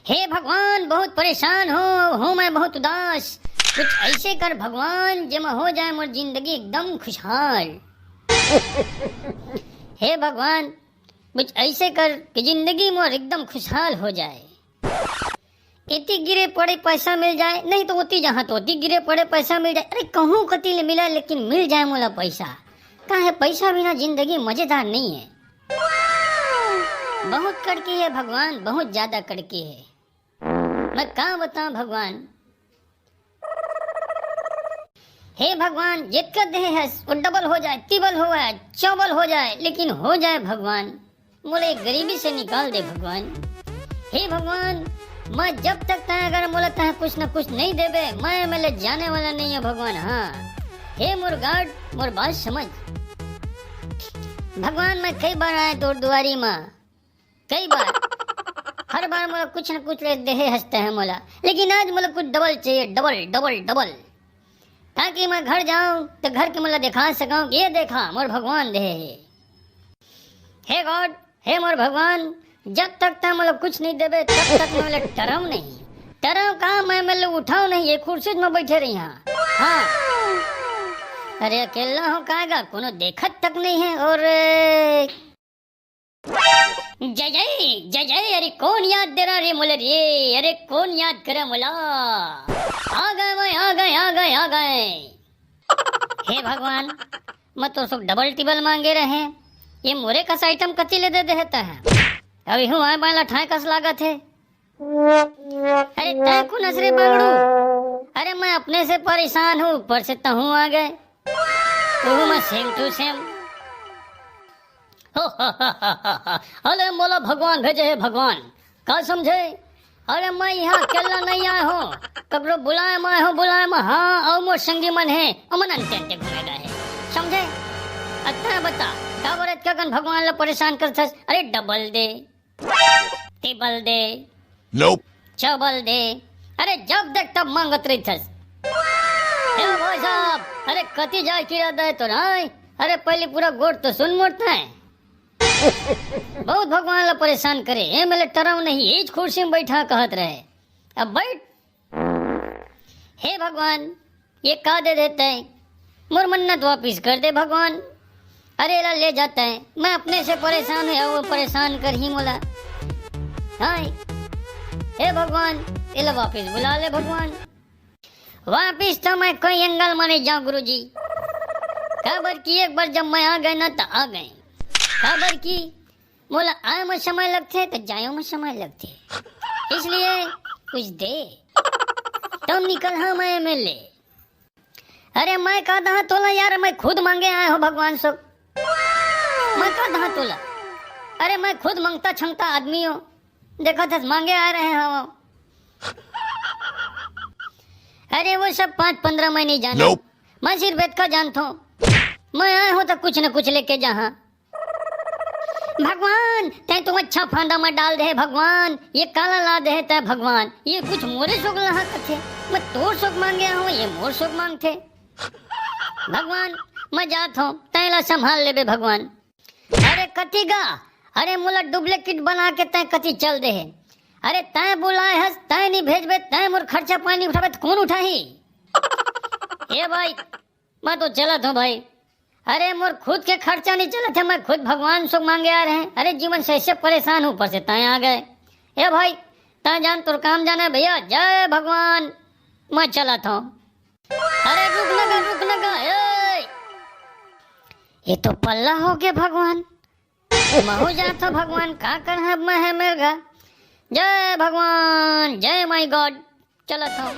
हे भगवान, बहुत परेशान हूँ मैं बहुत उदास। कुछ ऐसे कर भगवान जमा हो जाए मोर जिंदगी एकदम खुशहाल। हे भगवान, कुछ ऐसे कर कि जिंदगी मोर एकदम खुशहाल हो जाए। इतनी गिरे पड़े पैसा मिल जाए, नहीं तो होती जहाँ तो होती गिरे पड़े पैसा मिल जाए। अरे कहूँ कति ले मिला लेकिन मिल जाए मोला पैसा। कहाँ है पैसा बिना जिंदगी मजेदार नहीं है। बहुत कड़की है भगवान, बहुत ज्यादा कड़की है। मैं कहाँ बताऊं भगवान। हे भगवान, जितना दे है वो डबल हो जाए, तिबल हो जाए, चौबल हो जाए, लेकिन हो जाए भगवान। मोले गरीबी से निकाल दे भगवान। हे भगवान, मैं जब तक तय अगर मोला तय कुछ न कुछ नहीं देबे, मैं मेले जाने वाला नहीं है भगवान। हाँ हे मोर गार्ड, मोर बात समझ भगवान। मैं कई बार आए तोर दुआरी माँ, कई बार, हर बार मोला कुछ न कुछ ले दे हंसते हैं मोला, लेकिन आज मोला कुछ डबल चाहिए, डबल डबल डबल, ताकि मैं घर जाऊं तो घर के मोला दिखा सकूं कि ये देखा मोर भगवान दे। हे गॉड, हे मोर भगवान, जब तक तक मोला कुछ नहीं देबे तब तक मैं टरम नहीं। टरम कहाँ, मैं मेले उठाऊ नहीं, ये कुर्सी में बैठे रही। हाँ अरे अकेला हूँ कागा, कोनो देखत तक नहीं है। और जय जय जय जय, अरे कौन याद दे रहा रे मोले रे, अरे कौन याद करे मोला। आ गए मैं, आ गए आ गए आ गए। हे भगवान, मैं तो सब डबल टिबल मांगे रहे, ये मोरे कस आइटम कति ले दे देता है। अभी हूँ आए बाला ठाए कस लागत है। अरे तय को नजरे पकड़ू, अरे मैं अपने से परेशान हूँ, ऊपर से तहूँ आ गए। मैं सेम टू सेम। अरे मोला भगवान भेजे है भगवान, का समझे। अरे मैं यहाँ अकेला नहीं आया हूँ, कबरो बुलाए मैं हूँ, बुलाए मैं। हाँ और मोर संगी मन है, अमन अंते घूमेगा है, समझे। अच्छा बता का बरत कगन भगवान ला परेशान कर। अरे डबल दे, टिबल दे, nope, चबल दे, अरे जब देख तब मांगत रही थस। भाई साहब, अरे कति जाए किरा दे तो नहीं। अरे पहले पूरा गोड़ तो सुन मोड़ता है। बहुत भगवान ला परेशान करे, ए मेले टराव नहीं, एज कुर्सी में बैठा कहत रहे। अब बैठ। हे भगवान, ये का दे देते हैं, मोर मन्नत वापिस कर दे भगवान। अरे ला ले जाता है, मैं अपने से परेशान है, वो परेशान कर ही मोला। हाँ हे भगवान, इला वापिस बुला ले भगवान। वापिस तो मैं कोई एंगल माने जाऊं गुरुजी। खबर की एक बार जब मैं आ गए ना तो आ गए। खबर की मोला आए में समय लगते तो जायो में समय लगते, इसलिए कुछ दे तब निकल। हाँ मैं मिले। अरे मैं का दहा तोला यार, मैं खुद मांगे आए हो भगवान सब। मैं का दहा तोला, अरे मैं खुद मांगता छंगता आदमी हूँ, देखा था मांगे आ रहे हैं वो। अरे वो सब 5-15 महीने जाना, nope, मैं सिर्फ वेद का जानता हूँ। मैं आया हूँ तो कुछ न कुछ लेके जहाँ। भगवान तै तुम अच्छा फांदा में डाल दे भगवान, ये काला ला दे तै भगवान। ये कुछ मोरे शोक लहा थे, मैं तोर शोक मांगे हूँ, ये मोर शोक मांगते। भगवान मैं जात हूँ, तै ला संभाल ले बे भगवान। अरे कति गा, अरे मोला डुप्लीकेट बना के तै कति चल दे। अरे तै बुलाए हस, तै नहीं भेजबे, तै मोर खर्चा पानी उठाबे तो कौन उठाही। ए भाई मैं तो चलत हूँ भाई। अरे मोर खुद के खर्चा नहीं चला था, मैं खुद भगवान से मांगे आ रहे हैं। अरे जीवन से ऐसे परेशान हूँ, ऊपर से तय आ गए। ए भाई तय जान तुर काम जाना है भैया, जय भगवान। मैं चला था। अरे रुक लगा ये तो पल्ला हो गया भगवान। महू जाता भगवान, का कर मैं है मेरा। जय भगवान, जय माई गॉड। चला था।